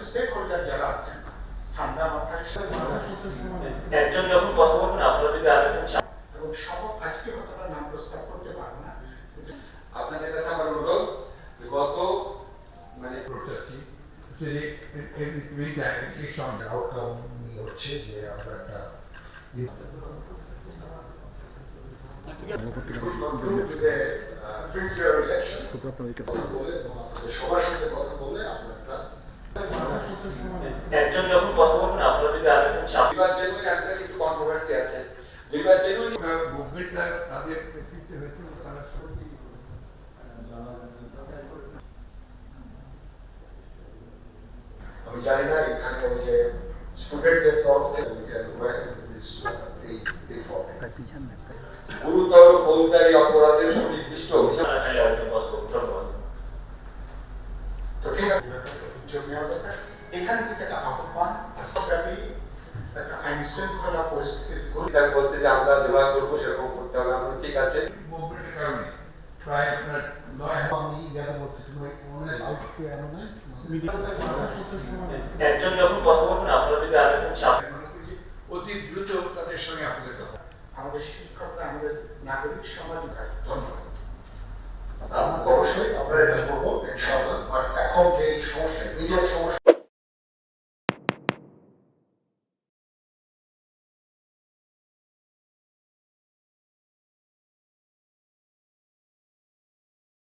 Stake holder যারা আছেন ঠান্ডা মাথায় একজন যখন কথা বলবেন আপনারা যদি আরেকজন এবং সব আজকে হয়তো নাম প্রস্তাব করতে পারবো না। আপনাদের কাছে আমার অনুরোধ গত মানে আউটকাম হচ্ছে যে আমরা একটা সবার সাথে কথা বলে আমরা একটা একজন যখন কথা বলবেন আপনারা যদি আরেকজন বিবাদ জেনুইন আপনার একটু কন্ট্রোভার্সি আছে বিবাদ জেনুইন মুভমেন্টটা তাদের নেতৃত্বে হয়েছে তারা আমি জানি না এখানে ওই যে স্টুডেন্টদের তরফ থেকে গুরুতর ফৌজদারি অপরাধের সুনির্দিষ্ট তো ঠিক আছে এখান থেকে একটা আহ্বান ব্যাপী একটা আইন শৃঙ্খলা পরিস্থিতির বলছে যে আমরা যেভাবে করবো সেরকম করতে হবে আমরা ঠিক আছে মুভমেন্টের কারণে প্রায় আপনার 9 আমি ইয়াদের মধ্যে একজন যখন কথা বলবেন আপনারা যদি আরেকজন অতি দ্রুত তাদের সঙ্গে আপনাদের কথা আমাদের শিক্ষকরা আমাদের নাগরিক সমাজ ধন্যবাদ। অবশ্যই আমরা এটা করবো ইনশাআল্লাহ। আর এখন যে সমস্যা মিডিয়ার সমস্যা